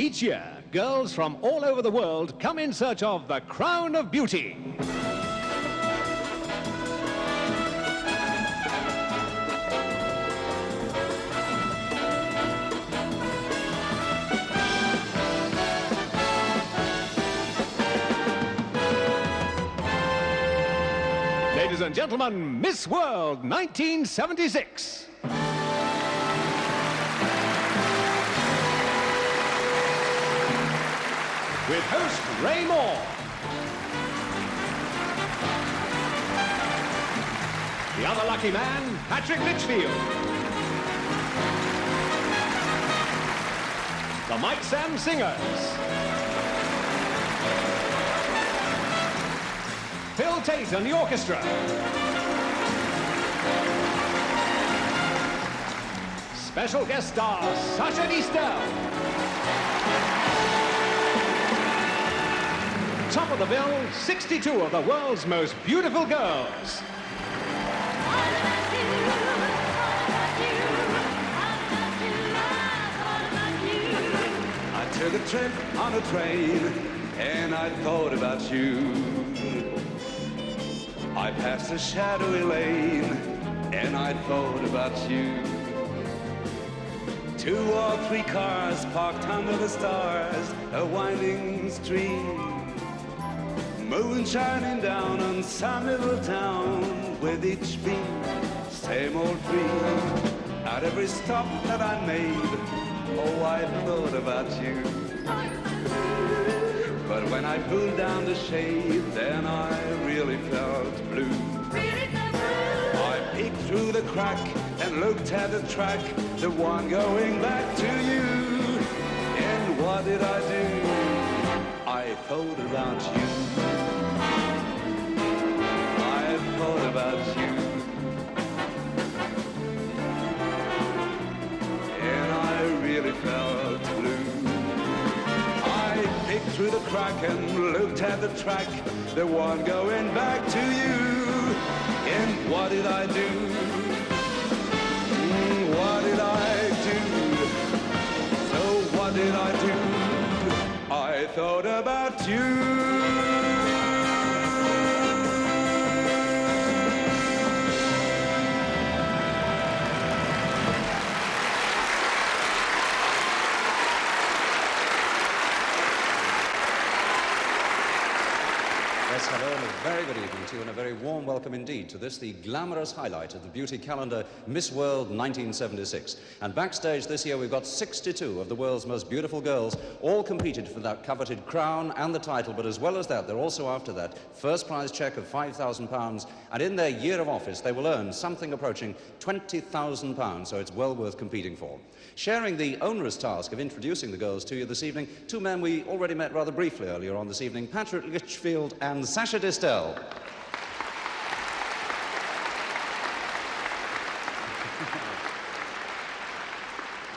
Each year, girls from all over the world come in search of the crown of beauty. Ladies and gentlemen, Miss World 1976. With host Ray Moore. The other lucky man, Patrick Litchfield. The Mike Sam Singers. Phil Tate and the orchestra. Special guest star, Sasha Distel. Top of the bill, 62 of the world's most beautiful girls. I took a trip on a train and I thought about you. I passed a shadowy lane and I thought about you. 2 or 3 cars parked under the stars, a winding street. Moon shining down on some little town with each beat, same old dream. At every stop that I made, oh, I thought about you. But when I pulled down the shade, then I really felt blue. I peeked through the crack and looked at the track, the one going back to you. And what did I do? I thought about you. Thought about you, and I really felt blue. I peeked through the crack and looked at the track, the one going back to you. And what did I do? What did I do? So what did I do? I thought about you. Hello and a very good evening to you and a very warm welcome indeed to this, the glamorous highlight of the beauty calendar, Miss World 1976. And backstage this year we've got 62 of the world's most beautiful girls, all competed for that coveted crown and the title, but as well as that, they're also after that first prize cheque of £5,000, and in their year of office they will earn something approaching £20,000, so it's well worth competing for. Sharing the onerous task of introducing the girls to you this evening, 2 men we already met rather briefly earlier on this evening, Patrick Litchfield and Sasha Distel.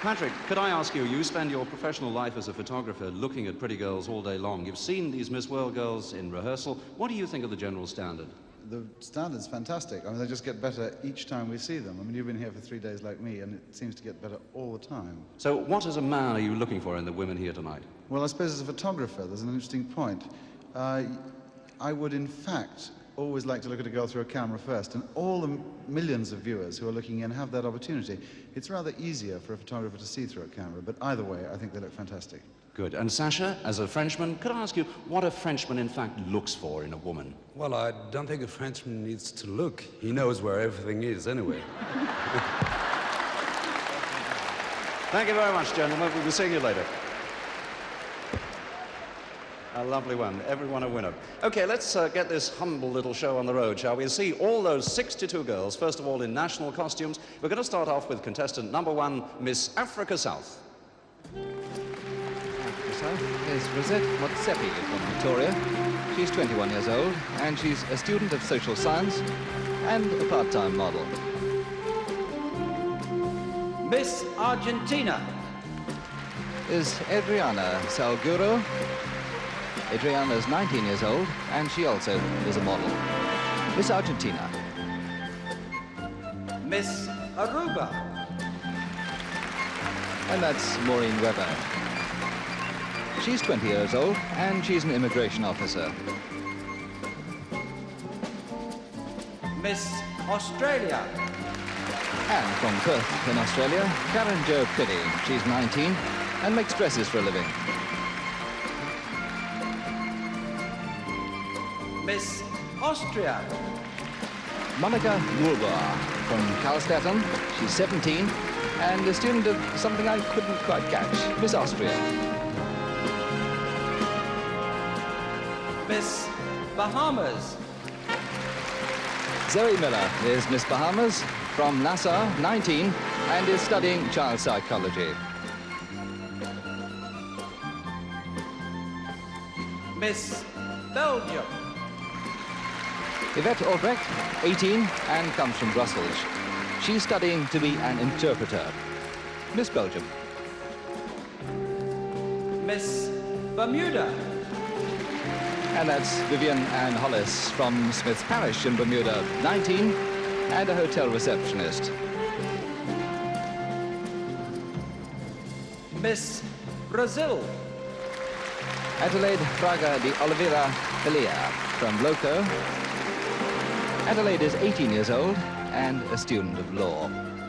Patrick, could I ask you, you spend your professional life as a photographer looking at pretty girls all day long. You've seen these Miss World girls in rehearsal. What do you think of the general standard? The standard's fantastic. I mean, they just get better each time we see them. I mean, you've been here for 3 days like me, and it seems to get better all the time. So what as a man are you looking for in the women here tonight? Well, I suppose as a photographer, there's an interesting point. I would, in fact, always like to look at a girl through a camera first, and all the millions of viewers who are looking in have that opportunity. It's rather easier for a photographer to see through a camera, but either way, I think they look fantastic. Good. And Sasha, as a Frenchman, could I ask you what a Frenchman in fact looks for in a woman? Well, I don't think a Frenchman needs to look. He knows where everything is anyway. Thank you very much, gentlemen. We'll be seeing you later. A lovely one. Everyone a winner. Okay, let's get this humble little show on the road, shall we? See all those 62 girls, first of all in national costumes. We're going to start off with contestant number 1, Miss Africa South. Is Rosette Motsepe from Victoria. She's 21 years old and she's a student of social science and a part-time model. Miss Argentina Is Adriana Salguero. Adriana is 19 years old and she also is a model. Miss Argentina. Miss Aruba. And that's Maureen Webber. She's 20 years old, and she's an immigration officer. Miss Australia. And from Perth in Australia, Karen Jo Piddy. She's 19 and makes dresses for a living. Miss Austria. Monica Mulbar from Karlstatten. She's 17 and a student of something I couldn't quite catch, Miss Austria. Miss Bahamas. Zoe Miller is Miss Bahamas from Nassau, 19, and is studying child psychology. Miss Belgium. Yvette Albrecht, 18, and comes from Brussels. She's studying to be an interpreter. Miss Belgium. Miss Bermuda. And that's Vivian Ann Hollis from Smith's Parish in Bermuda, 19, and a hotel receptionist. Miss Brazil. Adelaide Fraga de Oliveira Pelia from Loco. Adelaide is 18 years old and a student of law.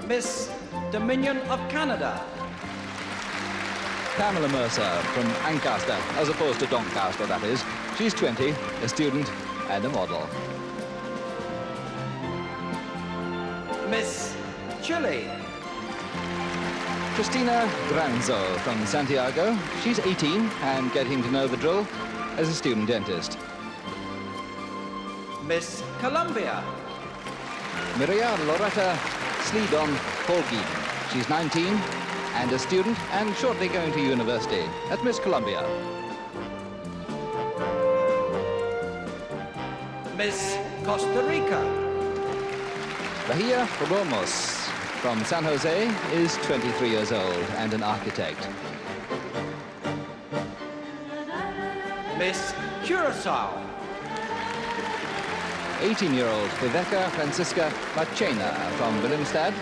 Miss Dominion of Canada. Pamela Mercer from Ancaster, as opposed to Doncaster, that is. She's 20, a student and a model. Miss Chile. Christina Granzo from Santiago. She's 18 and getting to know the drill as a student dentist. Miss Colombia. Maria Loretta Slidon Holguin. She's 19 and a student and shortly going to university at Miss Columbia. Miss Costa Rica. Bahia Ramos from San Jose is 23 years old and an architect. Miss Curacao. 18-year-old Rebecca Francisca Machena from Willemstad.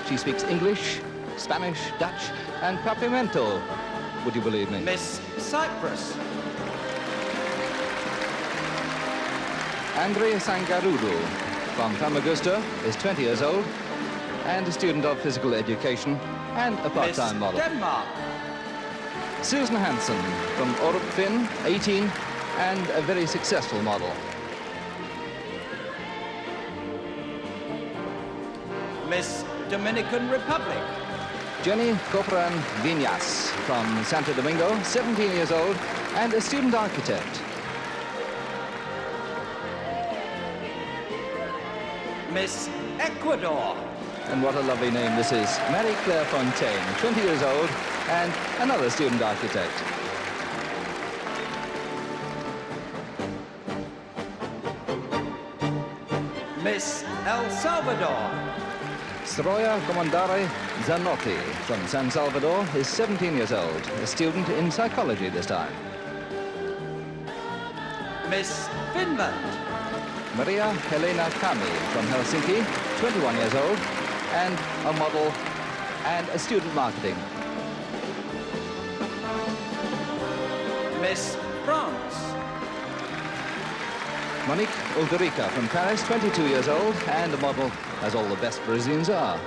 She speaks English, Spanish, Dutch, and Papiamento, would you believe me? Miss Cyprus. Andrea Sangarudu from Famagusta is 20 years old and a student of physical education and a part-time Miss model. Denmark. Susan Hansen from Orupfin, 18, and a very successful model. Miss Dominican Republic. Jenny Copran Viñas from Santo Domingo, 17 years old, and a student architect. Miss Ecuador. And what a lovely name this is. Marie-Claire Fontaine, 20 years old, and another student architect. Miss El Salvador. Sroya Comandare Zanotti from San Salvador is 17 years old, a student in psychology this time. Miss Finland. Maria Helena Kami from Helsinki, 21 years old, and a model and a student marketing. Miss France. Monique Ulderica from Paris, 22 years old, and a model, as all the best Parisians are.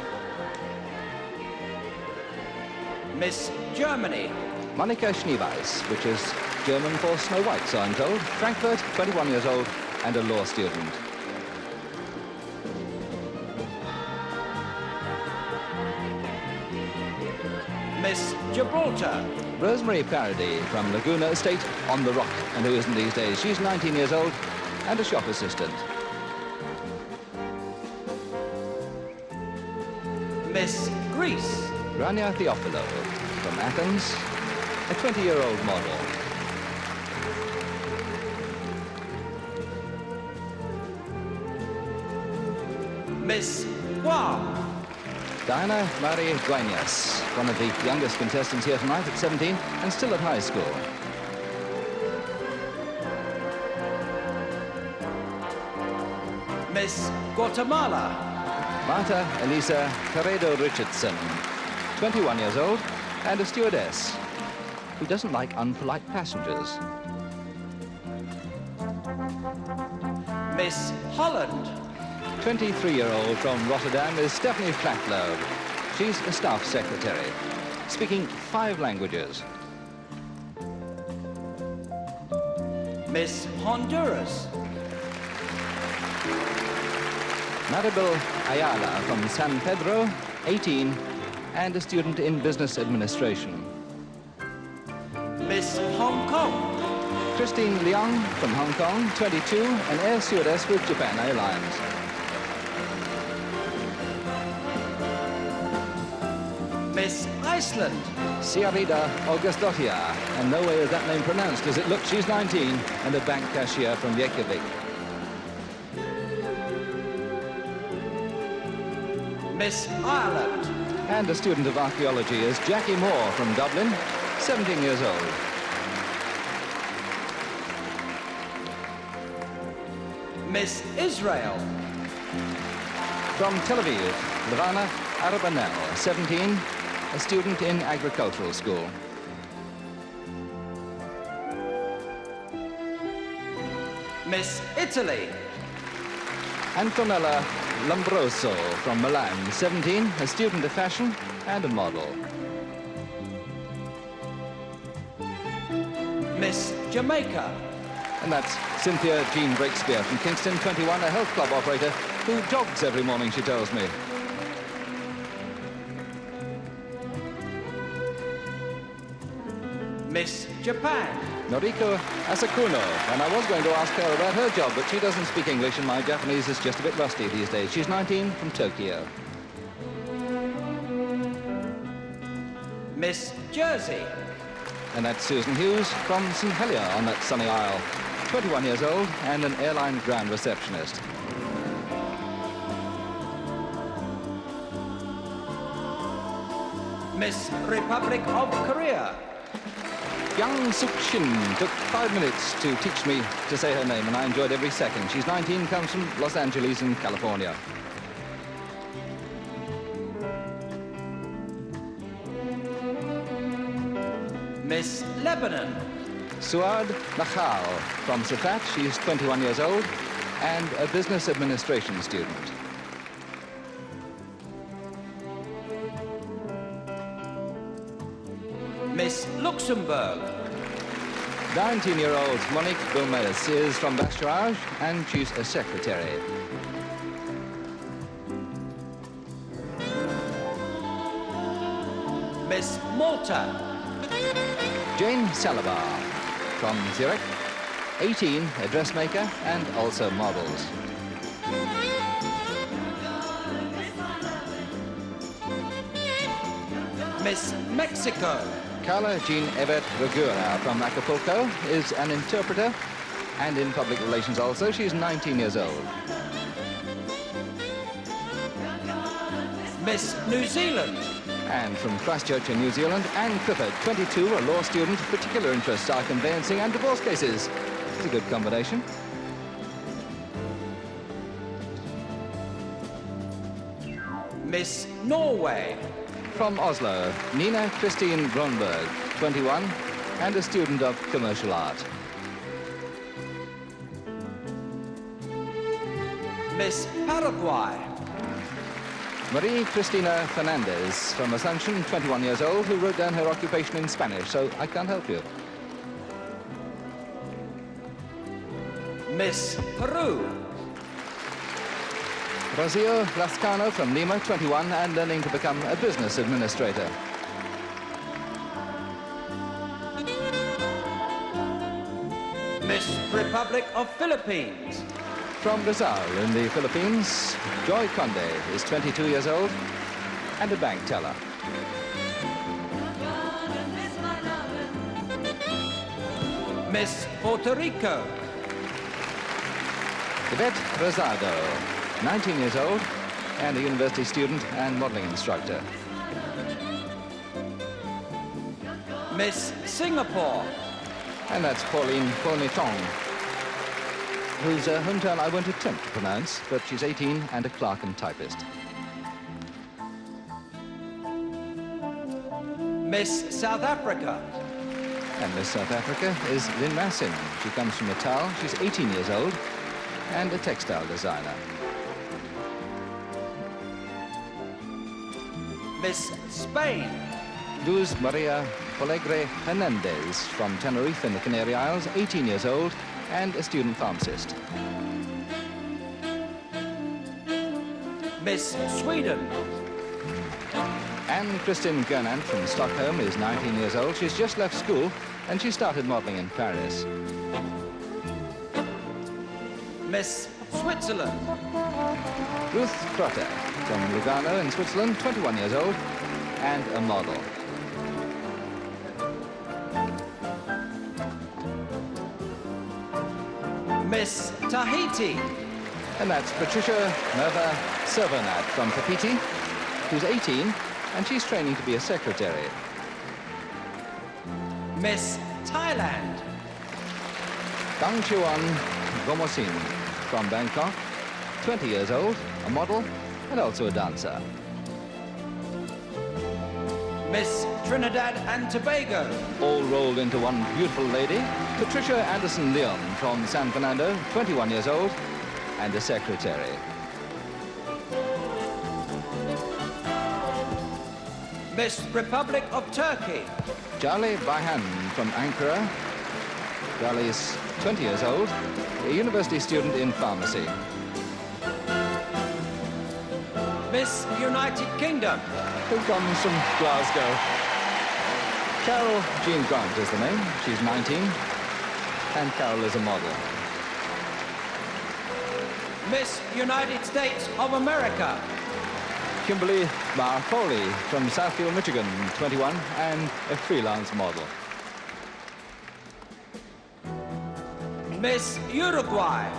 Miss Germany. Monika Schneeweiss, which is German for Snow White, so I'm told. Frankfurt, 21 years old, and a law student. Miss Gibraltar. Rosemary Parody from Laguna Estate on the Rock, and who isn't these days? She's 19 years old and a shop assistant. Miss Greece. Rania Theophilo from Athens, a 20-year-old model. Miss Guam. Diana Marie Guinas, one of the youngest contestants here tonight at 17 and still at high school. Miss Guatemala. Marta Elisa Carredo Richardson, 21 years old and a stewardess. who doesn't like unpolite passengers. Miss Holland. 23-year-old from Rotterdam is Stephanie Flatlow. She's a staff secretary, speaking 5 languages. Miss Honduras. Maribel Ayala from San Pedro, 18, and a student in business administration. Miss Hong Kong. Christine Leong from Hong Kong, 22, an air stewardess with Japan Airlines. Miss Iceland. Ciarida Augustdottir, and no way is that name pronounced, does it? Look, she's 19, and a bank cashier from Reykjavik. Miss Ireland. And a student of archaeology is Jackie Moore from Dublin, 17 years old. Miss Israel. From Tel Aviv, Levana Arabanel, 17, a student in agricultural school. Miss Italy. Antonella Lombroso from Milan, 17, a student of fashion and a model. Miss Jamaica. And that's Cynthia Jean Breakspear from Kingston, 21, a health club operator who jogs every morning, she tells me. Miss Japan. Noriko Asakuno, and I was going to ask her about her job, but she doesn't speak English and my Japanese is just a bit rusty these days. She's 19 from Tokyo. Miss Jersey. And that's Susan Hughes from St Helier on that sunny isle, 21 years old and an airline ground receptionist. Miss Republic of Korea. Young Suk Shin took 5 minutes to teach me to say her name, and I enjoyed every second. She's 19, comes from Los Angeles in California. Miss Lebanon. Suad Nahal from Safat. She's 21 years old and a business administration student. Miss Luxembourg. 19-year-old Monique Gomez is from Bachelorage and she's a secretary. Miss Malta. Jane Salabar from Zurich, 18, a dressmaker and also models. Miss Mexico. Carla Jean Everett Regura from Acapulco is an interpreter and in public relations also. She's 19 years old. Miss New Zealand. And from Christchurch in New Zealand, Anne Clifford, 22, a law student. Particular interests are conveyancing and divorce cases. It's a good combination. Miss Norway. From Oslo, Nina Christine Gronberg, 21, and a student of commercial art. Miss Paraguay. Marie Cristina Fernandez from Asunción, 21 years old, who wrote down her occupation in Spanish, so I can't help you. Miss Peru. Rocio Lascano from Lima, 21, and learning to become a business administrator. Miss Republic of Philippines. From Rizal in the Philippines, Joy Conde is 22 years old and a bank teller. Miss Puerto Rico. Yvette Rosado, 19 years old and a university student and modeling instructor. Miss Singapore. And that's Pauline Cornichon, whose hometown I won't attempt to pronounce, but she's 18 and a clerk and typist. Miss South Africa. And Miss South Africa is Lynn Massin. She comes from Natal. She's 18 years old and a textile designer. Miss Spain. Luz Maria Polegre Hernandez from Tenerife in the Canary Isles, 18 years old and a student pharmacist. Miss Sweden. Anne Kristin Gernand from Stockholm is 19 years old. She's just left school and she started modeling in Paris. Miss Switzerland. Ruth Trotter from Lugano in Switzerland, 21 years old and a model. Miss Tahiti. And that's Patricia Merva Servonat from Tapiti, who's 18 and she's training to be a secretary. Miss Thailand. Kang Chuan Gomosin from Bangkok, 20 years old, a model and also a dancer. Miss Trinidad and Tobago. All rolled into one beautiful lady, Patricia Anderson Leon from San Fernando, 21 years old and a secretary. Miss Republic of Turkey. Jale Bayhan from Ankara. Jale is 20 years old, a university student in pharmacy. Miss United Kingdom. Who comes from Glasgow. Carol Jean Grant is the name. She's 19 and Carol is a model. Miss United States of America. Kimberly Marfoley from Southfield, Michigan, 21 and a freelance model. Miss Uruguay.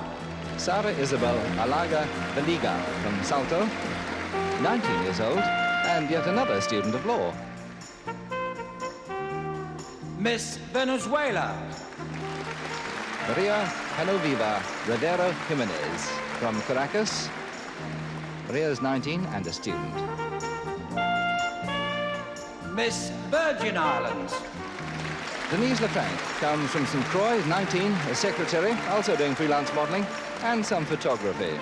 Sara Isabel Alaga Valiga from Salto, 19 years old and yet another student of law. Miss Venezuela. Maria Genoviva Rodero Jimenez from Caracas. Maria is 19 and a student. Miss Virgin Islands. Denise Lefranc comes from St. Croix, is 19, a secretary, also doing freelance modeling and some photography.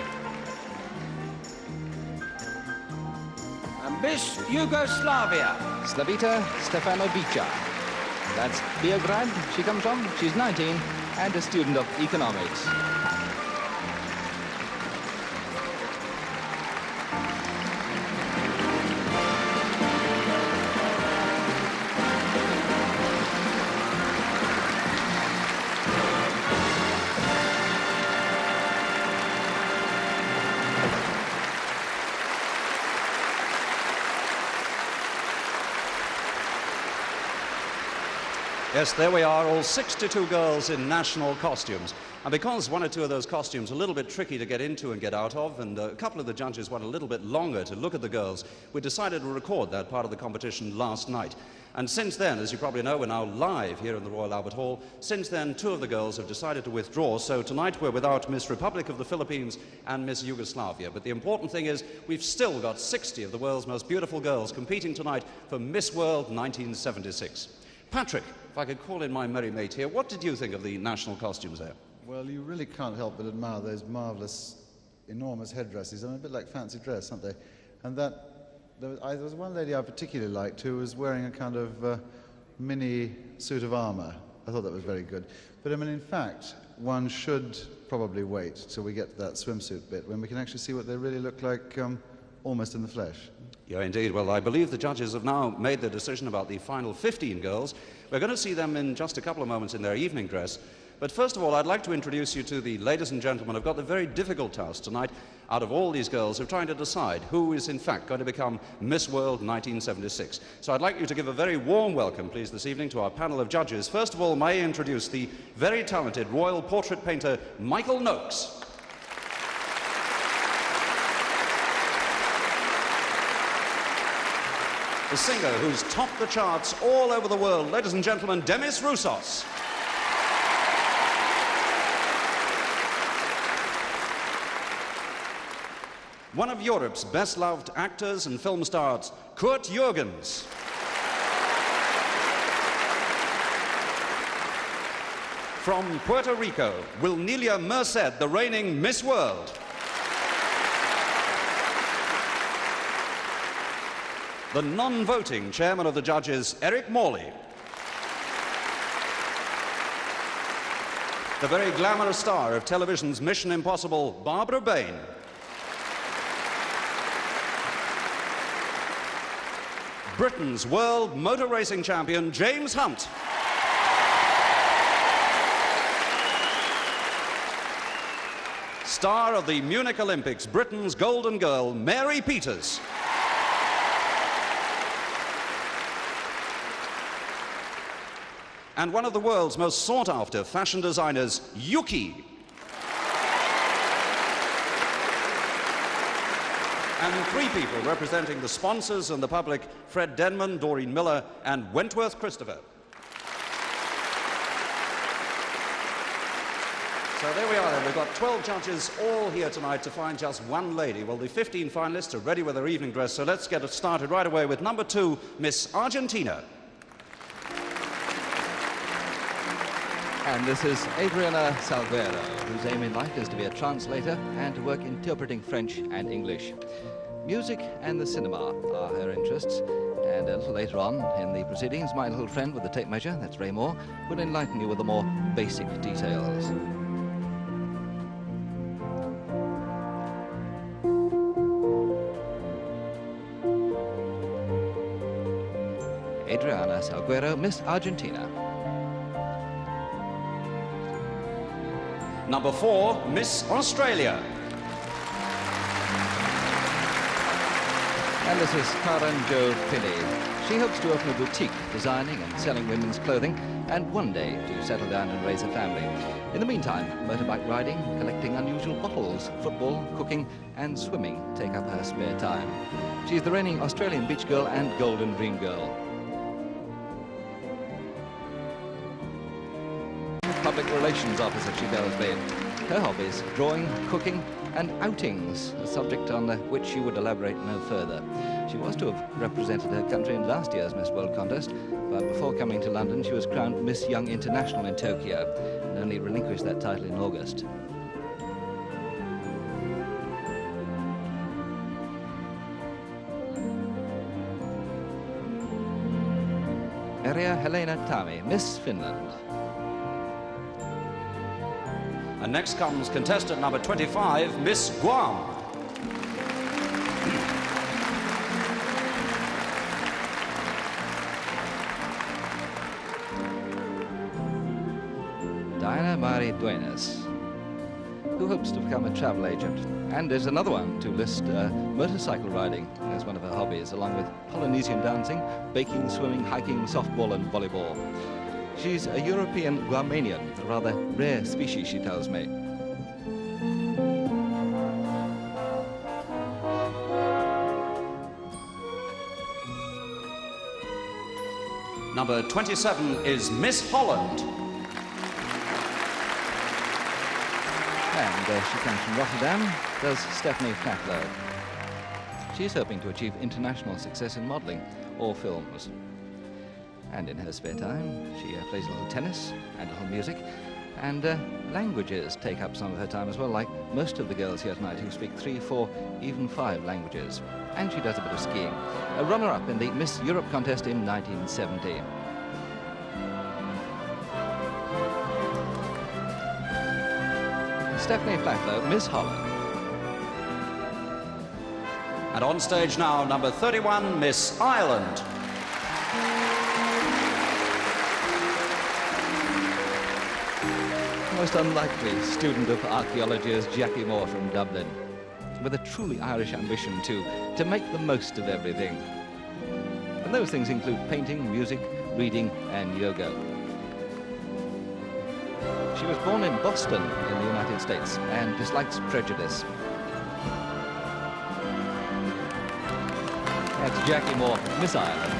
And Miss Yugoslavia. Slavita Stefanovica. That's Beograd she comes from. She's 19 and a student of economics. Yes, there we are, all 62 girls in national costumes. And because one or two of those costumes are a little bit tricky to get into and get out of, and a couple of the judges want a little bit longer to look at the girls, we decided to record that part of the competition last night. And since then, as you probably know, we're now live here in the Royal Albert Hall. Since then, two of the girls have decided to withdraw, so tonight we're without Miss Republic of the Philippines and Miss Yugoslavia. But the important thing is we've still got 60 of the world's most beautiful girls competing tonight for Miss World 1976. Patrick, if I could call in my merry mate here, what did you think of the national costumes there? Well, you really can't help but admire those marvellous, enormous headdresses. They're a bit like fancy dress, aren't they? And there was one lady I particularly liked who was wearing a kind of mini suit of armour. I thought that was very good. But I mean, in fact, one should probably wait till we get to that swimsuit bit when we can actually see what they really look like almost in the flesh. Yeah, indeed. Well, I believe the judges have now made their decision about the final 15 girls. We're going to see them in just a couple of moments in their evening dress. But first of all, I'd like to introduce you to the ladies and gentlemen who've got the very difficult task tonight out of all these girls who are trying to decide who is in fact going to become Miss World 1976. So I'd like you to give a very warm welcome, please, this evening to our panel of judges. First of all, may I introduce the very talented royal portrait painter, Michael Noakes. The singer who's topped the charts all over the world, ladies and gentlemen, Demis Roussos. One of Europe's best-loved actors and film stars, Kurt Jürgens. From Puerto Rico, Wilnelia Merced, the reigning Miss World. The non-voting chairman of the judges, Eric Morley. The very glamorous star of television's Mission Impossible, Barbara Bain. Britain's world motor racing champion, James Hunt. Star of the Munich Olympics, Britain's golden girl, Mary Peters. And one of the world's most sought-after fashion designers, Yuki. And three people representing the sponsors and the public, Fred Denman, Doreen Miller, and Wentworth Christopher. So there we are then. We've got 12 judges all here tonight to find just one lady. Well, the 15 finalists are ready with their evening dress, so let's get it started right away with number 2, Miss Argentina. And this is Adriana Salguero, whose aim in life is to be a translator and to work interpreting French and English. Music and the cinema are her interests, and a little later on in the proceedings, my little friend with the tape measure, that's Ray Moore, will enlighten you with the more basic details. Adriana Salguero, Miss Argentina. Number 4, Miss Australia. And this is Karen Jo Pilley. She hopes to open a boutique designing and selling women's clothing and one day to settle down and raise a family. In the meantime, motorbike riding, collecting unusual bottles, football, cooking and swimming take up her spare time. She's the reigning Australian beach girl and Golden Dream Girl. Public relations officer she tells me. Her hobbies, drawing, cooking and outings, a subject on which she would elaborate no further. She was to have represented her country in last year's Miss World contest, but before coming to London she was crowned Miss Young International in Tokyo and only relinquished that title in August. Maria Helena Tami, Miss Finland. And next comes contestant number 25, Miss Guam. Diana Marie Duenas, who hopes to become a travel agent. And there's another one to list motorcycle riding as one of her hobbies, along with Polynesian dancing, baking, swimming, hiking, softball and volleyball. She's a European Guamanian, a rather rare species, she tells me. Number 27 is Miss Holland. And she comes from Rotterdam, does Stephanie Flatlow. She's hoping to achieve international success in modelling or films. And in her spare time, she plays a little tennis and a little music, and languages take up some of her time as well, like most of the girls here tonight who speak 3, 4, even 5 languages. And she does a bit of skiing. A runner-up in the Miss Europe contest in 1970. Stephanie Flatlow, Miss Holland. And on stage now, number 31, Miss Ireland. Most unlikely student of archaeology is Jackie Moore from Dublin, with a truly Irish ambition to make the most of everything. And those things include painting, music, reading and yoga. She was born in Boston in the United States and dislikes prejudice. That's Jackie Moore, Miss Ireland.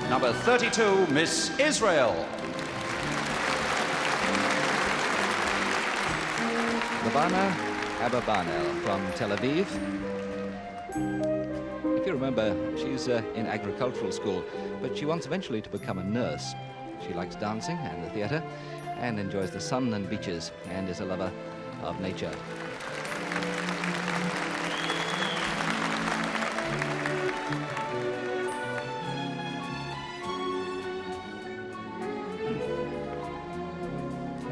Number 32, Miss Israel. Lavana Ababanel from Tel Aviv. If you remember, she's in agricultural school, but she wants eventually to become a nurse. She likes dancing and the theatre and enjoys the sun and beaches and is a lover of nature.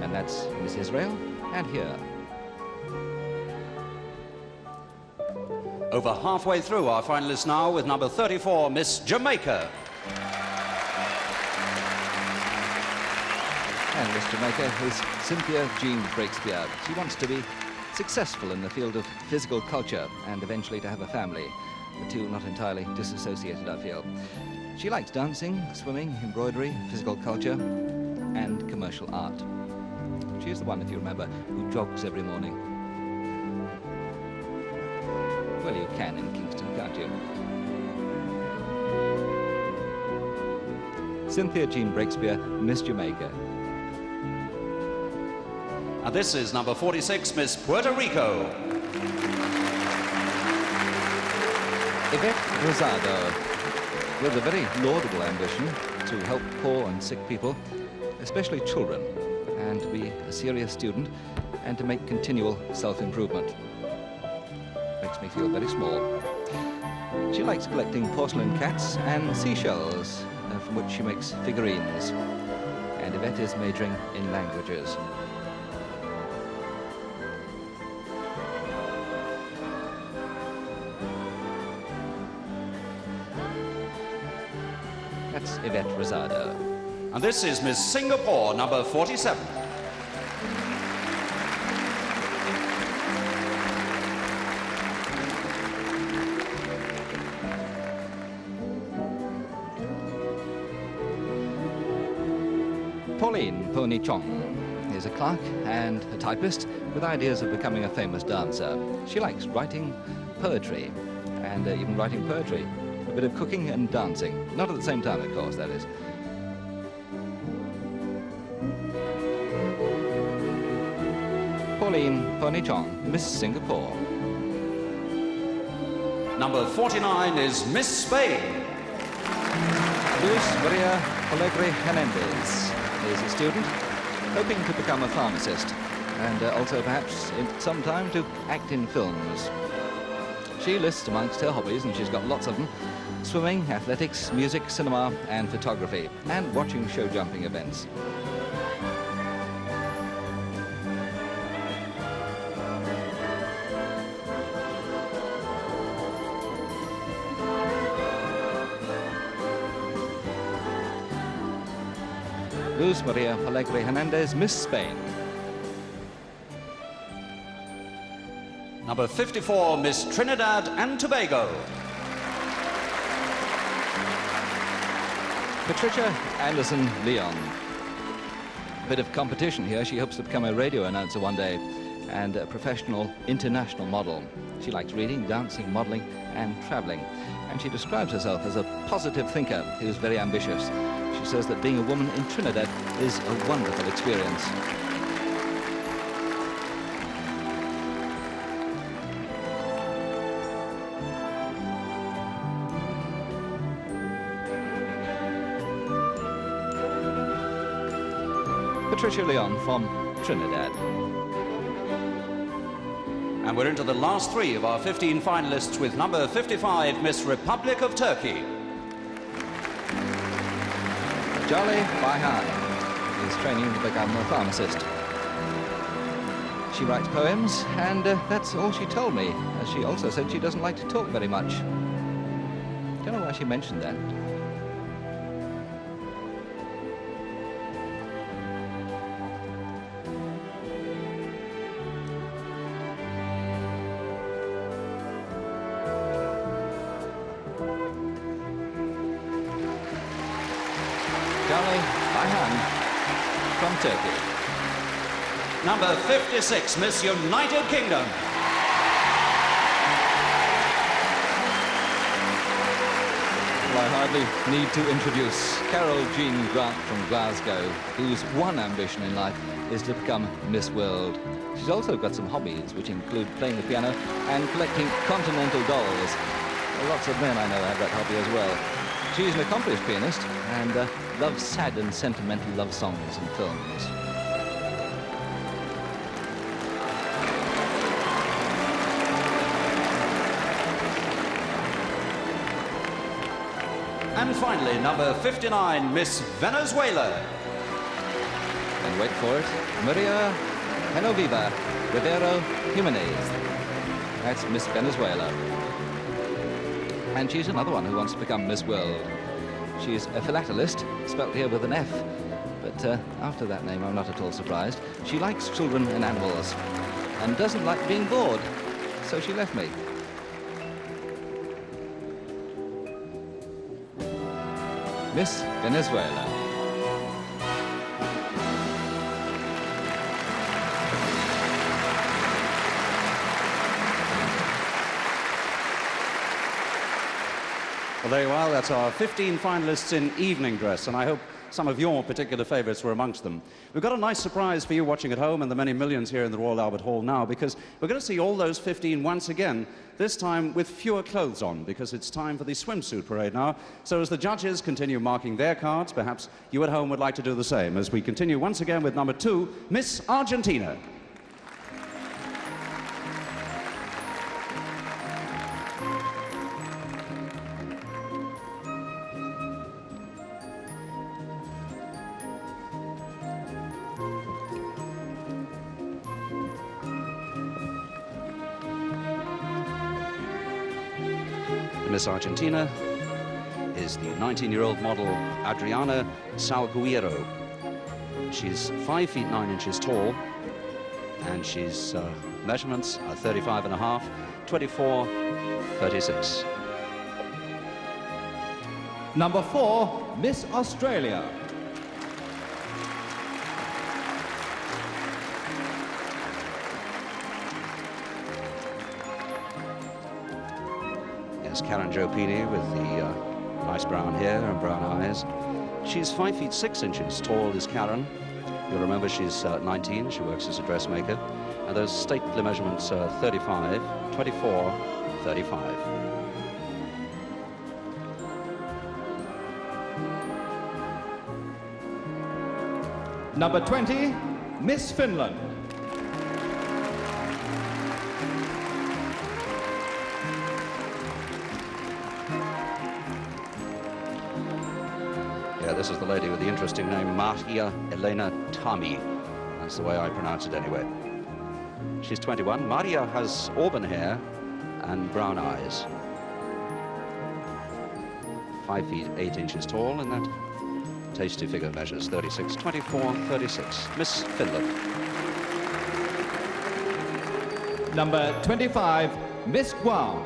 And that's Miss Israel, and here. Over halfway through our finalists now with number 34, Miss Jamaica. And Miss Jamaica is Cynthia Jean Breakspear. She wants to be successful in the field of physical culture and eventually to have a family. The two not entirely disassociated, I feel. She likes dancing, swimming, embroidery, physical culture, and commercial art. She's the one, if you remember, who jogs every morning. Well, you can in Kingston, can't you? Cynthia Jean Breakspear, Miss Jamaica. And this is number 46, Miss Puerto Rico. Yvette Rosado, with a very laudable ambition to help poor and sick people, especially children, and to be a serious student and to make continual self-improvement. Makes me feel very small. She likes collecting porcelain cats and seashells, from which she makes figurines. And Yvette is majoring in languages. That's Yvette Rosado. And this is Miss Singapore, number 47. Pauline Pony Chong is a clerk and a typist with ideas of becoming a famous dancer. She likes writing poetry and even writing poetry. A bit of cooking and dancing. Not at the same time, of course, that is. Pauline Pony Chong, Miss Singapore. Number 49 is Miss Spain. Luis Maria Alegre Hernandez is a student hoping to become a pharmacist and also perhaps in some time to act in films. She lists amongst her hobbies, and she's got lots of them, swimming, athletics, music, cinema and photography, and watching show jumping events. Luz Maria Alegre Hernandez, Miss Spain. Number 54, Miss Trinidad and Tobago. Patricia Anderson Leon. A bit of competition here. She hopes to become a radio announcer one day and a professional international model. She likes reading, dancing, modeling and traveling. And she describes herself as a positive thinker who's very ambitious. She says that being a woman in Trinidad is a wonderful experience. Patricia Leon from Trinidad. And we're into the last three of our 15 finalists with number 55, Miss Republic of Turkey. Jolly Bayhan is training to become a pharmacist. She writes poems, and that's all she told me. She also said she doesn't like to talk very much. Don't know why she mentioned that. Jolly Bayhan from Turkey. Number 56, Miss United Kingdom. Well, I hardly need to introduce Carol Jean Grant from Glasgow, whose one ambition in life is to become Miss World. She's also got some hobbies, which include playing the piano and collecting continental dolls. Lots of men I know have that hobby as well. She's an accomplished pianist and loves sad and sentimental love songs and films. And finally, number 59, Miss Venezuela. And wait for it, Maria Genoviva Rivero Jimenez. That's Miss Venezuela. And she's another one who wants to become Miss World. She's a philatelist, spelt here with an F. But after that name, I'm not at all surprised. She likes children and animals and doesn't like being bored. So she left me. Miss Venezuela. Well, there you are. That's our 15 finalists in evening dress, and I hope some of your particular favourites were amongst them. We've got a nice surprise for you watching at home and the many millions here in the Royal Albert Hall now, because we're going to see all those 15 once again, this time with fewer clothes on, because it's time for the swimsuit parade now. So as the judges continue marking their cards, perhaps you at home would like to do the same as we continue once again with number 2, Miss Argentina. Miss Argentina is the 19-year-old model Adriana Salguero. She's 5 feet 9 inches tall, and she's measurements are 35 and a half, 24, 36. Number 4, Miss Australia. Yes, Karen Jopini with the nice brown hair and brown eyes. She's 5 feet 6 inches tall, is Karen. You'll remember she's 19, she works as a dressmaker. And those stately measurements are 35, 24, 35. Number 20, Miss Finland. Yeah, this is the lady with the interesting name, Maria Elena Tami. That's the way I pronounce it anyway. She's 21. Maria has auburn hair and brown eyes. 5 feet 8 inches tall, and that tasty figure measures 36, 24, 36. Miss Finland. Number 25, Miss Guam.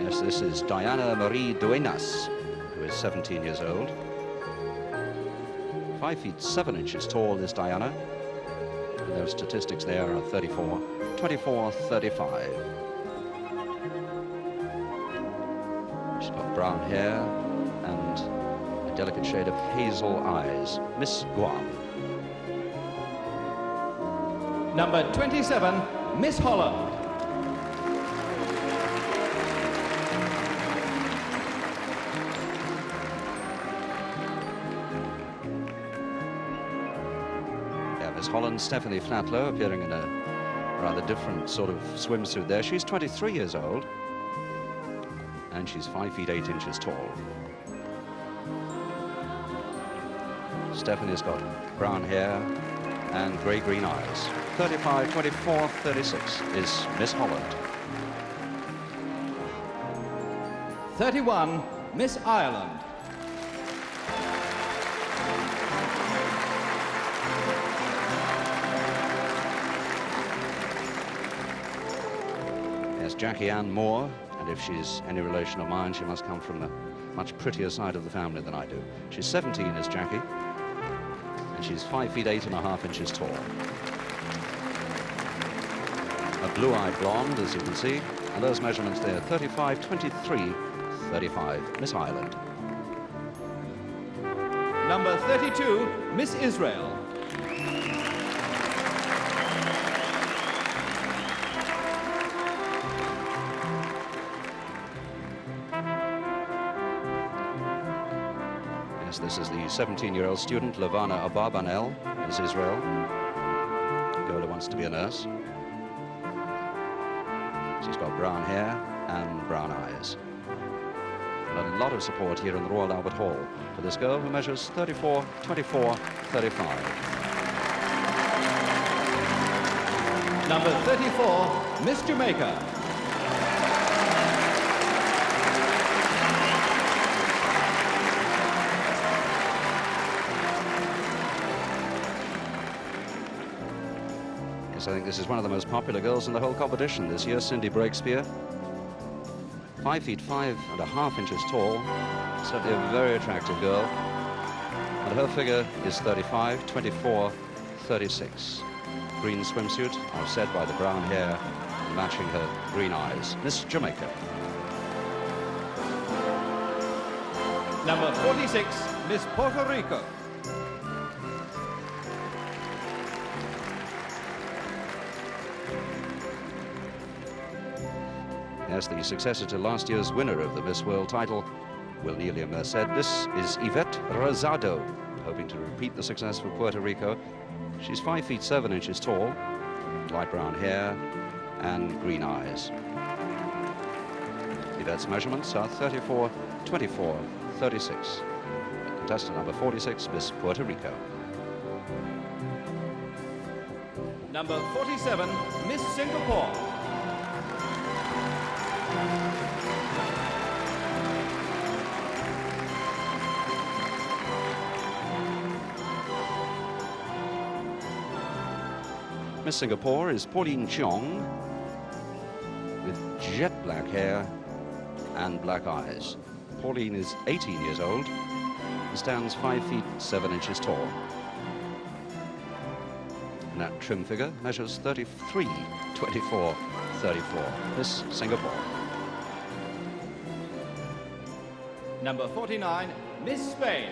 Yes, this is Diana Marie Duenas, who is 17 years old. 5 feet 7 inches tall is Diana. And those statistics there are 34, 24, 35. She's got brown hair and a delicate shade of hazel eyes. Miss Guam. Number 27, Miss Holland. Miss Holland, Stephanie Flatlow, appearing in a rather different sort of swimsuit there. She's 23 years old, and she's 5 feet 8 inches tall. Stephanie's got brown hair and grey-green eyes. 35, 24, 36 is Miss Holland. 31, Miss Ireland. Jackie Ann Moore, and if she's any relation of mine, she must come from the much prettier side of the family than I do. She's 17 is Jackie, and she's 5 feet 8 and a half inches tall. A blue-eyed blonde, as you can see, and those measurements there, 35, 23, 35, Miss Ireland. Number 32, Miss Israel. Yes, this is the 17-year-old student, Lavana Abarbanel, Miss Israel. Girl who wants to be a nurse. She's got brown hair and brown eyes. And a lot of support here in the Royal Albert Hall for this girl who measures 34, 24, 35. Number 34, Miss Jamaica. Yes, I think this is one of the most popular girls in the whole competition this year, Cindy Breakspear. 5 feet 5.5 inches tall, certainly a very attractive girl. And her figure is 35, 24, 36. Green swimsuit, offset by the brown hair, matching her green eyes. Miss Jamaica. Number 46, Miss Puerto Rico. Yes, the successor to last year's winner of the Miss World title, Wilnelia Merced. This is Yvette Rosado, hoping to repeat the success for Puerto Rico. She's 5 feet 7 inches tall, light brown hair and green eyes. Yvette's measurements are 34, 24, 36. Contestant number 46, Miss Puerto Rico. Number 47, Miss Singapore. Miss Singapore is Pauline Cheong, with jet black hair and black eyes. Pauline is 18 years old and stands 5 feet 7 inches tall. And that trim figure measures 33, 24, 34. Miss Singapore. Number 49, Miss Spain.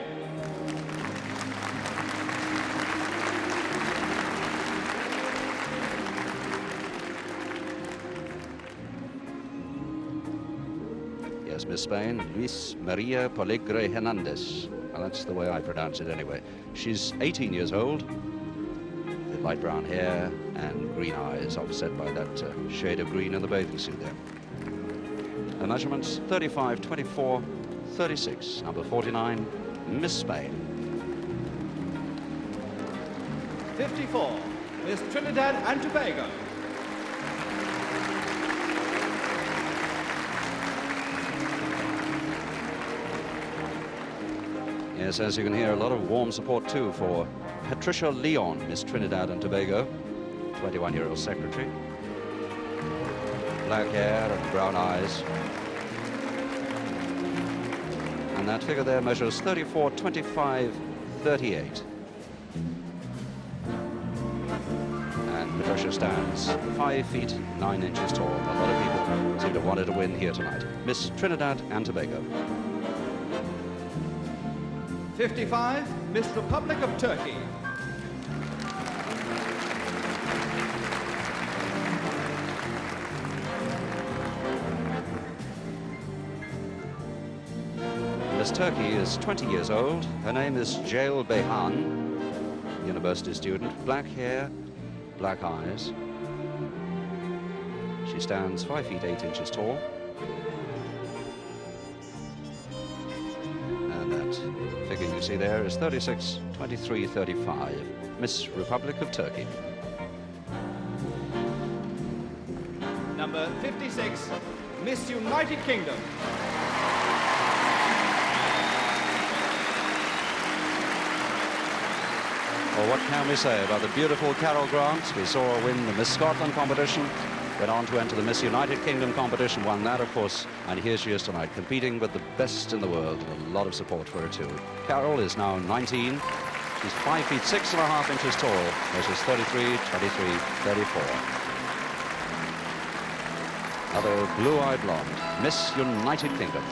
Yes, Miss Spain, Luis Maria Poligre Hernandez. Well, that's the way I pronounce it anyway. She's 18 years old, with light brown hair and green eyes, offset by that shade of green in the bathing suit there. Her measurements, 35, 24, 36. Number 49, Miss Spain. 54, Miss Trinidad and Tobago. Yes, as you can hear, a lot of warm support too for Patricia Leon, Miss Trinidad and Tobago, 21-year-old secretary. Black hair and brown eyes. And that figure there measures 34, 25, 38. And Patricia stands 5 feet 9 inches tall. A lot of people seem to want her to win here tonight. Miss Trinidad and Tobago. 55, Miss Republic of Turkey. Miss Turkey is 20 years old. Her name is Jael Behan, university student. Black hair, black eyes. She stands 5 feet 8 inches tall. And that figure you see there is 36, 23, 35. Miss Republic of Turkey. Number 56, Miss United Kingdom. Well, what can we say about the beautiful Carol Grant? We saw her win the Miss Scotland competition, went on to enter the Miss United Kingdom competition, won that, of course, and here she is tonight, competing with the best in the world, and a lot of support for her, too. Carol is now 19. She's 5 feet 6.5 inches tall, measures 33, 23, 34. Another blue-eyed blonde, Miss United Kingdom.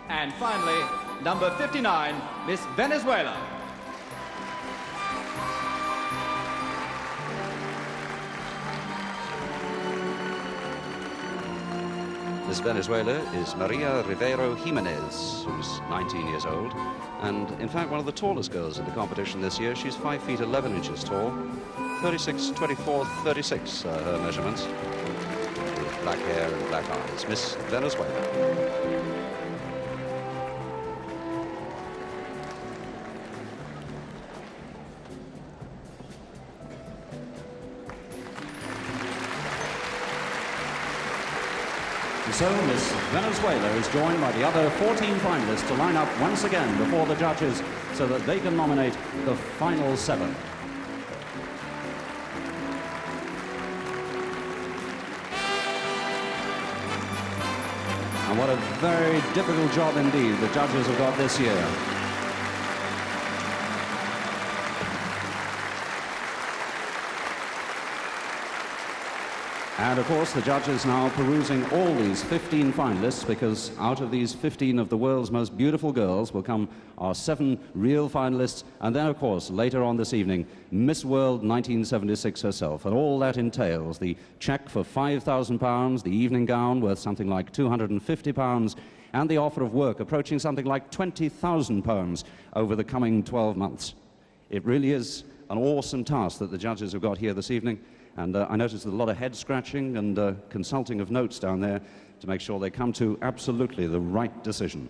And finally, number 59, Miss Venezuela. Miss Venezuela is Maria Rivero Jimenez, who's 19 years old, and in fact one of the tallest girls in the competition this year. She's 5 feet 11 inches tall, 36, 24, 36 her measurements, with black hair and black eyes. Miss Venezuela. So Miss Venezuela is joined by the other 14 finalists to line up once again before the judges so that they can nominate the final 7. And what a very difficult job indeed the judges have got this year. And of course, the judges now perusing all these 15 finalists, because out of these 15 of the world's most beautiful girls will come our 7 real finalists, and then of course, later on this evening, Miss World 1976 herself. And all that entails the cheque for £5,000, the evening gown worth something like £250, and the offer of work approaching something like £20,000 over the coming 12 months. It really is an awesome task that the judges have got here this evening. And I noticed a lot of head scratching and consulting of notes down there to make sure they come to absolutely the right decision.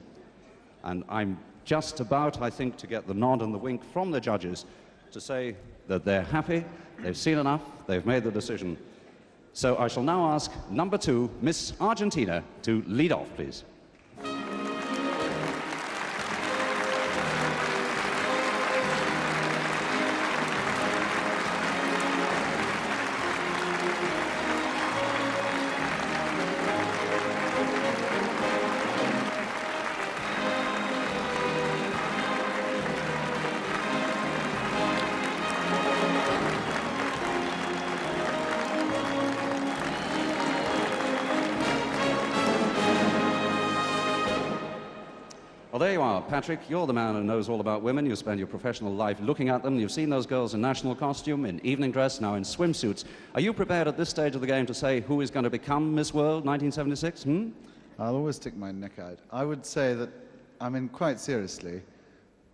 And I'm just about, I think, to get the nod and the wink from the judges to say that they're happy, they've seen enough, they've made the decision. So I shall now ask number 2, Miss Argentina, to lead off, please. Well, there you are, Patrick. You're the man who knows all about women. You spend your professional life looking at them. You've seen those girls in national costume, in evening dress, now in swimsuits. Are you prepared at this stage of the game to say who is going to become Miss World 1976? I'll always stick my neck out. I would say that, I mean, quite seriously,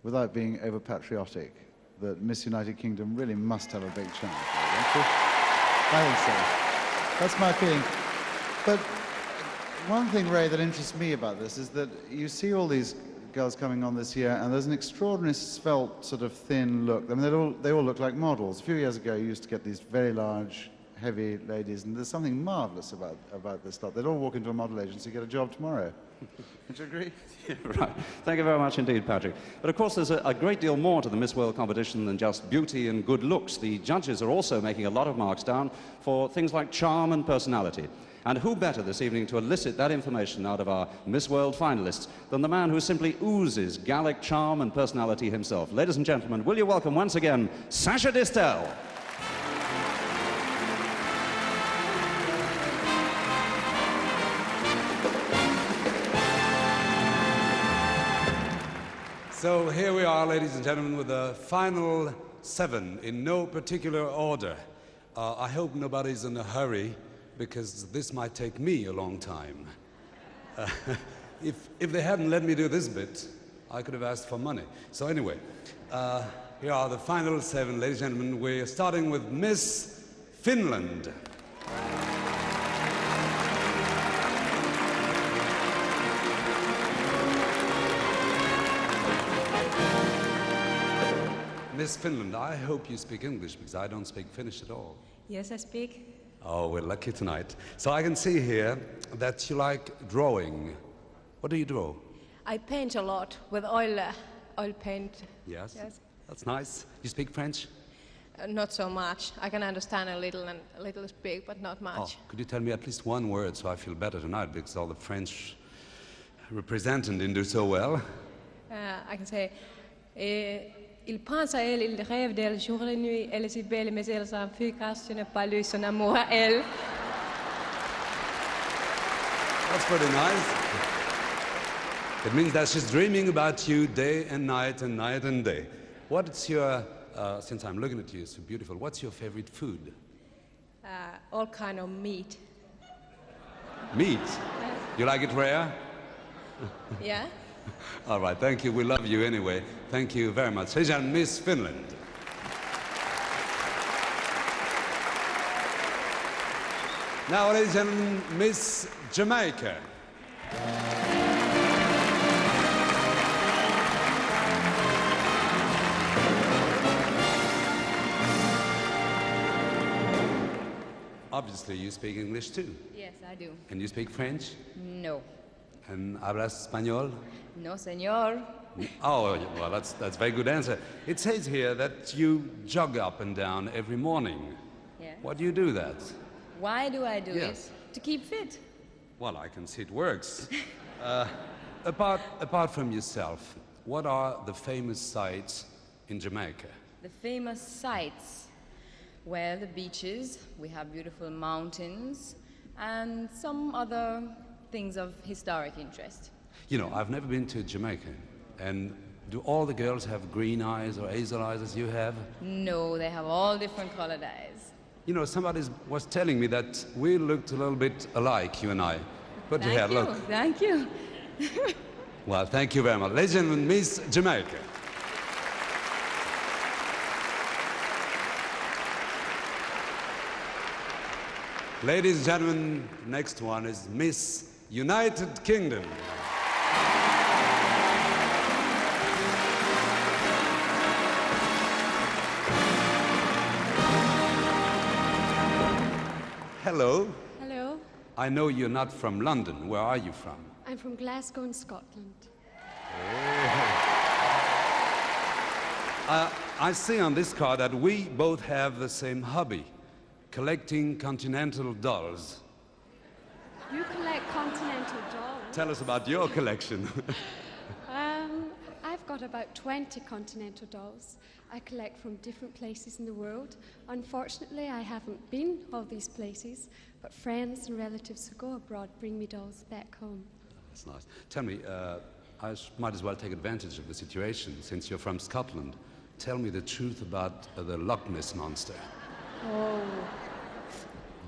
without being over-patriotic, that Miss United Kingdom really must have a big chance. Don't you? I think so. That's my feeling. But one thing, Ray, that interests me about this is that you see all these girls coming on this year, and there's an extraordinary svelte, sort of thin look. I mean, they all look like models. A few years ago, you used to get these very large, heavy ladies, and there's something marvelous about this lot. They'd all walk into a model agency and get a job tomorrow. Would you agree? Yeah, right. Thank you very much indeed, Patrick. But of course, there's a great deal more to the Miss World competition than just beauty and good looks. The judges are also making a lot of marks down for things like charm and personality. And who better this evening to elicit that information out of our Miss World finalists than the man who simply oozes Gallic charm and personality himself. Ladies and gentlemen, will you welcome once again, Sacha Distel. So here we are, ladies and gentlemen, with the final 7 in no particular order. I hope nobody's in a hurry, because this might take me a long time. If they hadn't let me do this bit, I could have asked for money. So anyway, here are the final 7, ladies and gentlemen. We're starting with Miss Finland. Miss Finland, I hope you speak English, because I don't speak Finnish at all. Yes, I speak. Oh, we're lucky tonight. So I can see here that you like drawing. What do you draw? I paint a lot with oil paint. Yes? Yes. That's nice. You speak French? Not so much. I can understand a little and a little speak, but not much. Oh, could you tell me at least one word so I feel better tonight, because all the French represented didn't do so well? I can say, il pense à elle, il rêve d'elle jour et nuit, elle est si belle, mais elle s'en fiche, je n'ai pas lu son amour à elle. That's pretty nice. It means that she's dreaming about you day and night and night and day. What's your, since I'm looking at you, it's so beautiful, what's your favorite food? All kind of meat. Meat? Yes. You like it rare? Yeah? All right, thank you. We love you anyway. Thank you very much. Ladies and Miss Finland. Now, ladies and Miss Jamaica. Obviously, you speak English too. Yes, I do. And you speak French? No. And hablas español? No, senor. Oh, well, that's a very good answer. It says here that you jog up and down every morning. Yeah. Why do you do that? Why do I do Yes. it? To keep fit. Well, I can see it works. Apart from yourself, what are the famous sites in Jamaica? The famous sites. Well, the beaches, we have beautiful mountains, and some other things of historic interest. You know, I've never been to Jamaica. And do all the girls have green eyes or hazel eyes as you have? No, they have all different colored eyes. You know, somebody was telling me that we looked a little bit alike, you and I. But Thank yeah, you. look. Thank you. Well, thank you very much. Ladies and gentlemen, Miss Jamaica. Ladies and gentlemen, next one is Miss United Kingdom. Hello. Hello, I know you're not from London. Where are you from? I'm from Glasgow in Scotland. I see on this card that we both have the same hobby, collecting continental dolls. You collect continental dolls? Tell us about your collection. I've got about 20 continental dolls. I collect from different places in the world. Unfortunately, I haven't been all these places, but friends and relatives who go abroad bring me dolls back home. That's nice. Tell me, might as well take advantage of the situation since you're from Scotland. Tell me the truth about the Loch Ness Monster. Oh,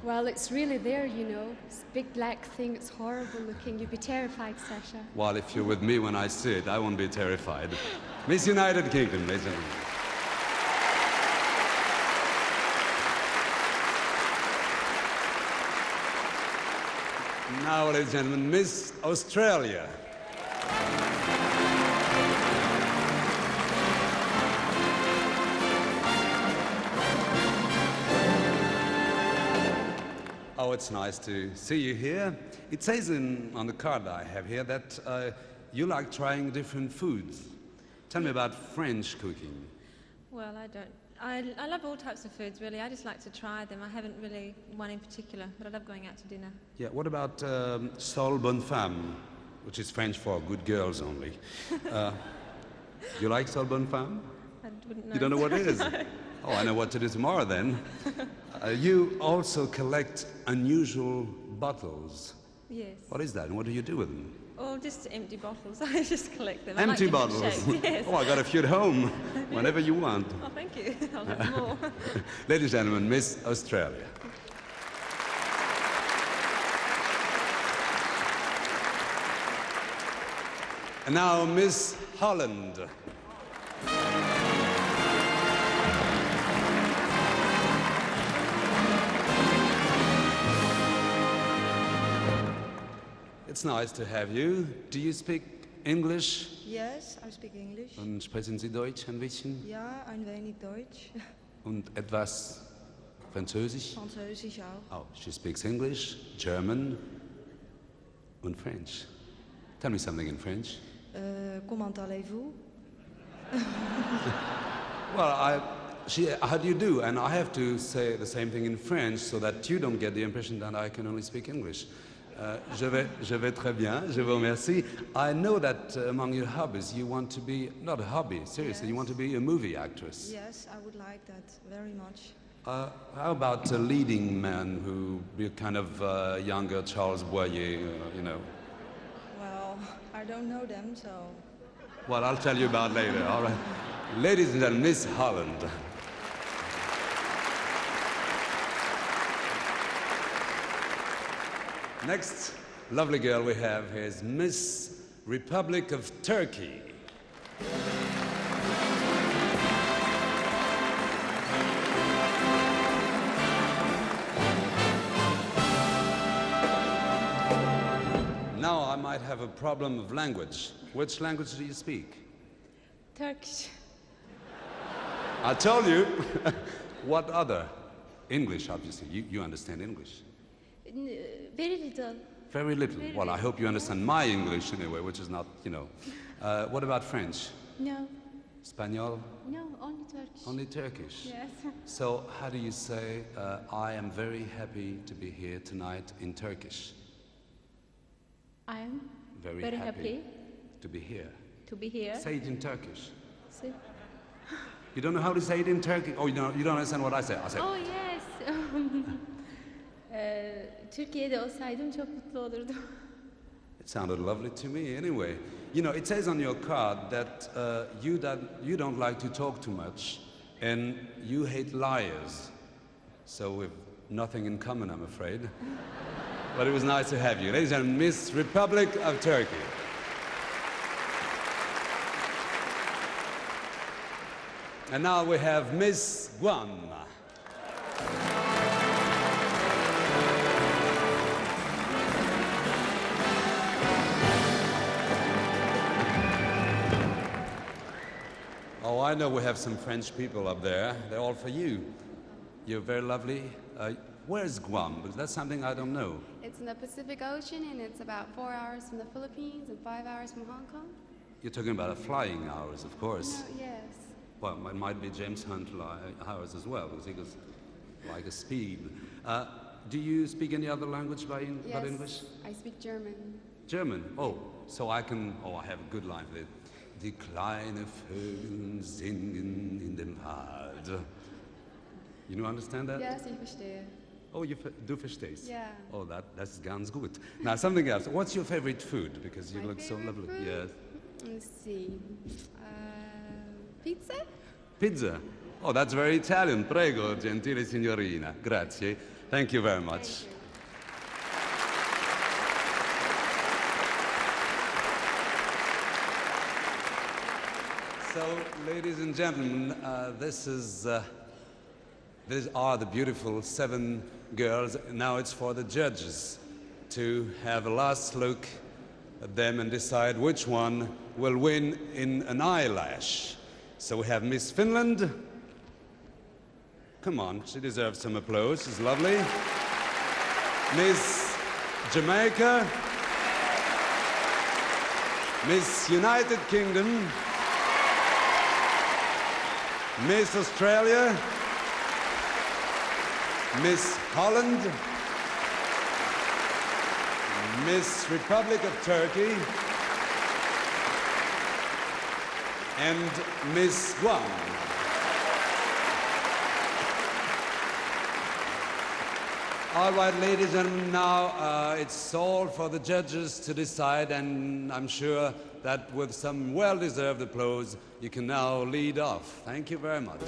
well, it's really there, you know. It's a big black thing, it's horrible looking. You'd be terrified, Sasha. Well, if you're with me when I see it, I won't be terrified. Miss United Kingdom, ladies and gentlemen. Now, ladies and gentlemen, Miss Australia. Oh, it's nice to see you here. It says on the card I have here that you like trying different foods. Tell me about French cooking. Well, I don't. I love all types of foods, really. I just like to try them. I haven't really one in particular, but I love going out to dinner. Yeah, what about Sole Bonne Femme, which is French for good girls only? You like Sole Bonne Femme? I wouldn't know. You don't know what it is? Oh, I know what to do tomorrow then. You also collect unusual bottles. Yes. What is that and what do you do with them? Or just empty bottles. I just collect them. Empty I like bottles? shapes. Yes. Oh, I got a few at home, whenever you want. Oh, thank you. I'll have more. Ladies and gentlemen, Miss Australia. And now, Miss Holland. It's nice to have you. Do you speak English? Yes, I speak English. Und sprechen Sie Deutsch ein bisschen? Ja, ein wenig Deutsch. Und etwas Französisch? Französisch auch. Oh, she speaks English, German, and French. Tell me something in French. Comment allez-vous? Well, how do you do? And I have to say the same thing in French so that you don't get the impression that I can only speak English. Je vais très bien, je vous remercie. I know that among your hobbies you want to be, not a hobby, seriously, you want to be a movie actress. Yes, I would like that very much. How about a leading man who be kind of younger Charles Boyer, you know? Well, I don't know them, so... Well, I'll tell you about later, all right. Ladies and gentlemen, Miss Holland. Next, lovely girl we have here is Miss Republic of Turkey. Now I might have a problem of language. Which language do you speak? Turkish. I told you. What other? English, obviously. You understand English. Very little. Very little. Well, I hope you understand my English anyway, which is not, you know. What about French? No. Spanish? No, only Turkish. Only Turkish? Yes. So how do you say, I am very happy to be here tonight in Turkish? I am Very happy to be here. to be here. Say it in Turkish. See? You don't know how to say it in Turkish? Oh, you don't understand what I say? I say, Oh yes. Türkiye'de olsaydım çok mutlu olurdum. it sounded lovely to me anyway. You know, it says on your card that you don't like to talk too much and you hate liars. So we've nothing in common, I'm afraid. But it was nice to have you. Ladies and gentlemen, Miss Republic of Turkey. And now we have Miss Guam. Oh, I know we have some French people up there. They're all for you. You're very lovely. Where's Guam? Because that's something I don't know. It's in the Pacific Ocean, and it's about 4 hours from the Philippines and 5 hours from Hong Kong. You're talking about the flying hours, of course. No, yes. Well, it might be James Hunt hours as well, because he goes like a speed. Do you speak any other language but English? I speak German. German? Oh, so I can, I have a good line for it. Die kleine Vögel singen in dem Wald. You know, understand that? Yes, ich verstehe. Oh, du verstehst? Yeah. Oh, that's ganz gut. Now, something else. What's your favorite food? Because you My look so favorite lovely. food? Yes. Let's see. Pizza? Pizza. Oh, that's very Italian. Prego, gentile signorina. Grazie. Thank you very much. Thank you. So, ladies and gentlemen, these are the beautiful 7 girls. Now it's for the judges to have a last look at them and decide which one will win in an eyelash. So we have Miss Finland. Come on, she deserves some applause. She's lovely. Miss Jamaica. Miss United Kingdom. Miss Australia. Miss Holland. Miss Republic of Turkey. And Miss Guam. All right, ladies and gentlemen, now it's all for the judges to decide, and I'm sure that with some well-deserved applause, you can now lead off. Thank you very much.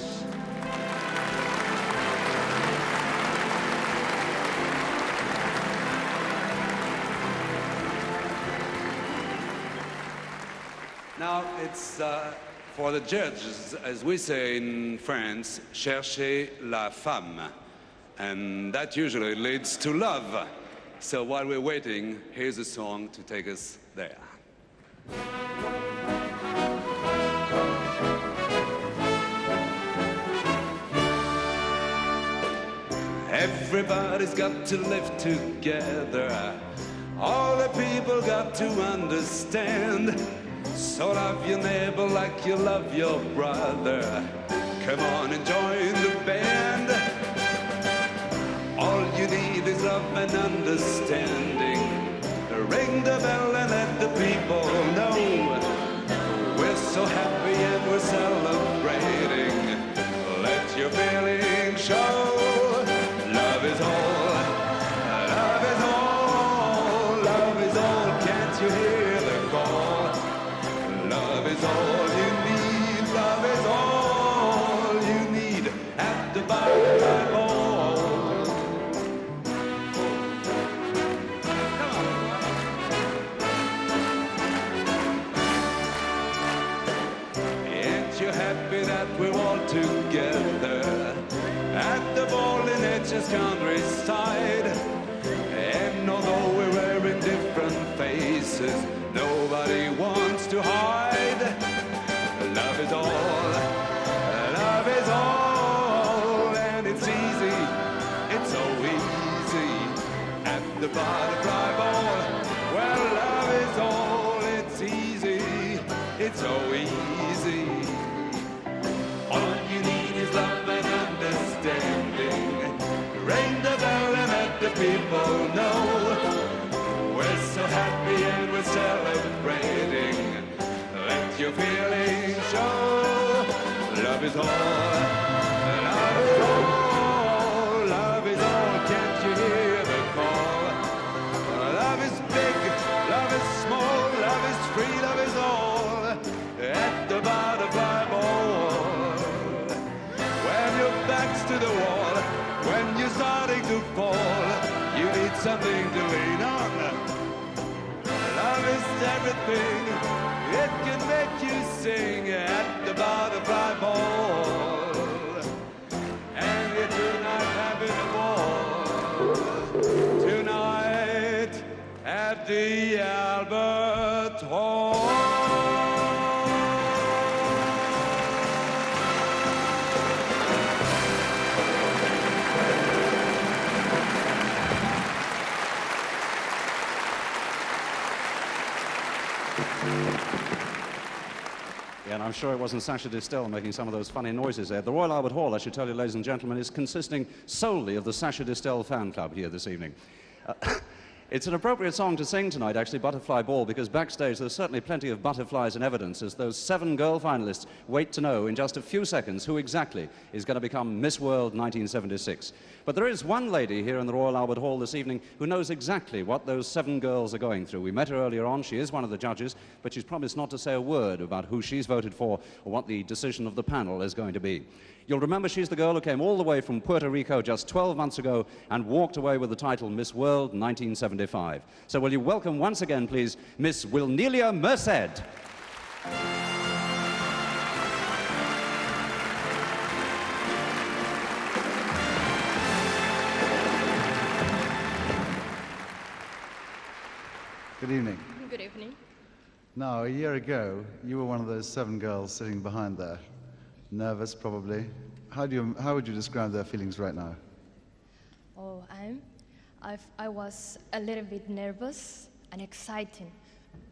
Now it's for the judges, as we say in France, cherchez la femme. And that usually leads to love. So while we're waiting, here's a song to take us there. Everybody's got to live together. All the people got to understand. So love your neighbor like you love your brother. Come on and join the band. All you need is love and understanding. Ring the bell and let the people know we're so happy and we're celebrating. Let your feelings show. Love is all. Love is all. Love is all. Can't you hear the call? Love is all you need. Love is all you need at the bottom. together at the ball in Etches countryside. And although we're wearing different faces, nobody wants to hide. Love is all, love is all, and it's easy, it's so easy at the butterfly ball. Well, love is all, it's easy, it's so easy. All you need is love and understanding. Ring the bell and let the people know we're so happy and we're celebrating. Let your feelings show. Love is all, love is all, love is all. Can't you hear the call? Love is big, love is small, love is free, love is all at the butterfly ball. When your back's to the wall, when you're starting to fall, you need something to lean on. Love is everything, it can make you sing at the butterfly ball. And you're tonight having a ball, tonight at the Albert Hall. Yeah, and I'm sure it wasn't Sacha Distel making some of those funny noises there. The Royal Albert Hall, I should tell you, ladies and gentlemen, is consisting solely of the Sacha Distel fan club here this evening. It's an appropriate song to sing tonight, actually, Butterfly Ball, because backstage there's certainly plenty of butterflies in evidence as those 7 girl finalists wait to know in just a few seconds who exactly is going to become Miss World 1976. But there is one lady here in the Royal Albert Hall this evening who knows exactly what those 7 girls are going through. We met her earlier on. She is one of the judges, but she's promised not to say a word about who she's voted for or what the decision of the panel is going to be. You'll remember she's the girl who came all the way from Puerto Rico just 12 months ago and walked away with the title Miss World 1975. So will you welcome once again, please, Miss Wilnelia Merced. Good evening. Good evening. Now, a year ago, you were one of those 7 girls sitting behind there. Nervous, probably. How would you describe their feelings right now? Oh, I was a little bit nervous and exciting,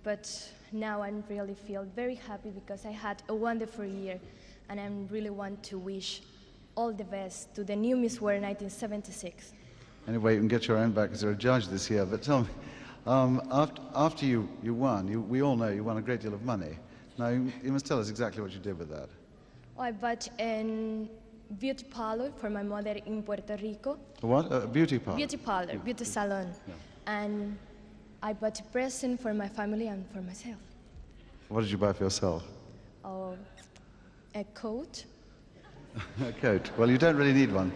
but now I really feel very happy because I had a wonderful year, and I really want to wish all the best to the new Miss World 1976. Anyway, you can get your own back because you're a judge this year, but tell me, after you won, we all know you won a great deal of money. Now, you must tell us exactly what you did with that. I bought a beauty parlor for my mother in Puerto Rico. What? A beauty parlor? Beauty parlor, beauty salon. Yeah. And I bought a present for my family and for myself. What did you buy for yourself? Oh, a coat. A coat. Well, you don't really need one.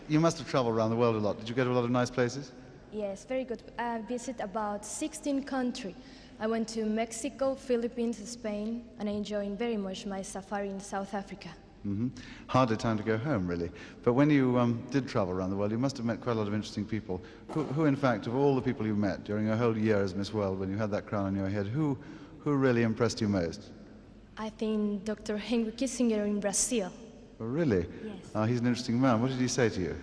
You must have traveled around the world a lot. Did you go to a lot of nice places? Yes, very good. I visited about 16 countries. I went to Mexico, Philippines, Spain, and I enjoyed very much my safari in South Africa. Mm-hmm. Hardly time to go home, really. But when you did travel around the world, you must have met quite a lot of interesting people. Who, in fact, of all the people you met during your whole year as Miss World, when you had that crown on your head, who really impressed you most? I think Dr. Henry Kissinger in Brazil. Oh, really? Yes. He's an interesting man. What did he say to you?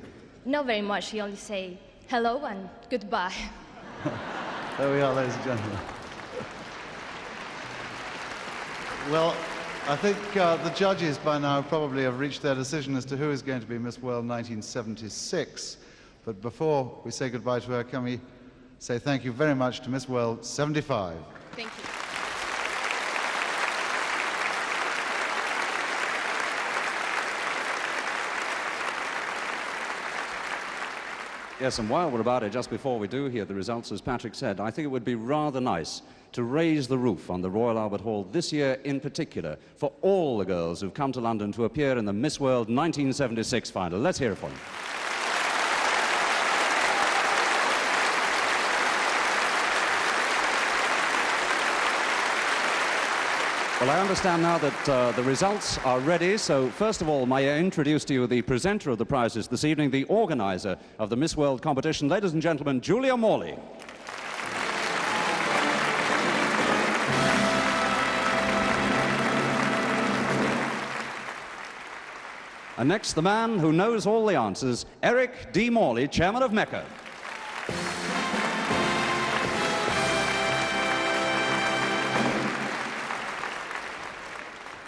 Not very much. He only said hello and goodbye. There we are, ladies and gentlemen. Well, I think the judges by now probably have reached their decision as to who is going to be Miss World 1976. But before we say goodbye to her, can we say thank you very much to Miss World 75. Thank you. Yes, and while we're about it, just before we do hear the results, as Patrick said, I think it would be rather nice to raise the roof on the Royal Albert Hall this year in particular for all the girls who've come to London to appear in the Miss World 1976 final. Let's hear it for them. Well, I understand now that the results are ready, so first of all, may I introduce to you the presenter of the prizes this evening, the organizer of the Miss World competition. Ladies and gentlemen, Julia Morley. And next, the man who knows all the answers, Eric D. Morley, chairman of Mecca.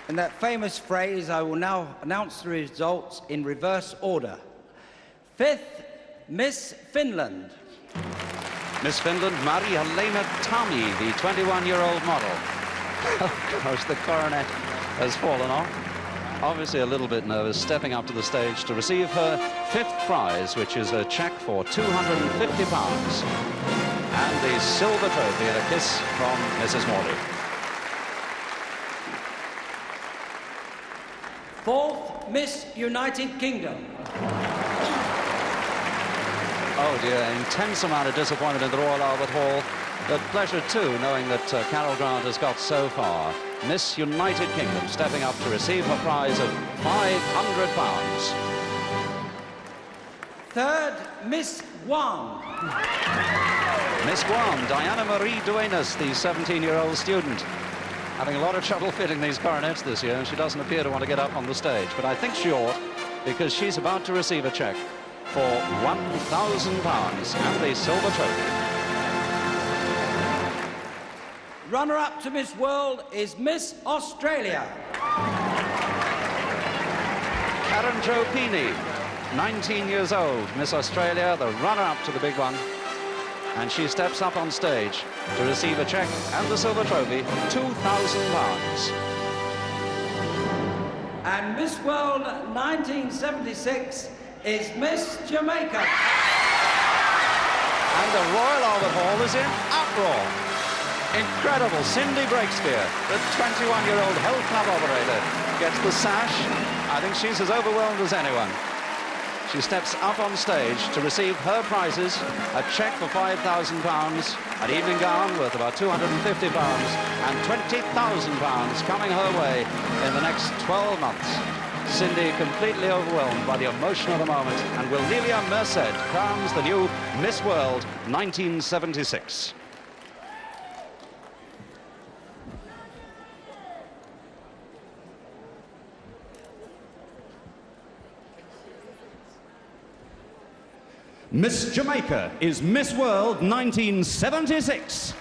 In that famous phrase, I will now announce the results in reverse order. 5th, Miss Finland. Miss Finland, Mari-Helena Tami, the 21-year-old model. Of course, the coronet has fallen off. Obviously a little bit nervous, stepping up to the stage to receive her 5th prize, which is a cheque for £250 and the silver trophy and a kiss from Mrs. Morley. 4th, Miss United Kingdom. Oh dear, intense amount of disappointment in the Royal Albert Hall, but pleasure too, knowing that Carol Grant has got so far. Miss United Kingdom stepping up to receive her prize of £500. 3rd, Miss Guam. Miss Guam, Diana Marie Duenas, the 17-year-old student. Having a lot of trouble fitting these coronets this year, and she doesn't appear to want to get up on the stage, but I think she ought, because she's about to receive a cheque for £1,000 and the silver trophy. Runner-up to Miss World is Miss Australia. Karen Jopini, 19 years old, Miss Australia, the runner-up to the big one. And she steps up on stage to receive a cheque and the silver trophy, £2,000. And Miss World 1976 is Miss Jamaica. And the Royal Albert Hall is in uproar. Incredible. Cindy Breakspear, the 21-year-old health club operator, gets the sash. I think she's as overwhelmed as anyone. She steps up on stage to receive her prizes, a cheque for £5,000, an evening gown worth about £250, and £20,000 coming her way in the next 12 months. Cindy completely overwhelmed by the emotion of the moment, and Wilnelia Merced crowns the new Miss World 1976. Miss Jamaica is Miss World 1976.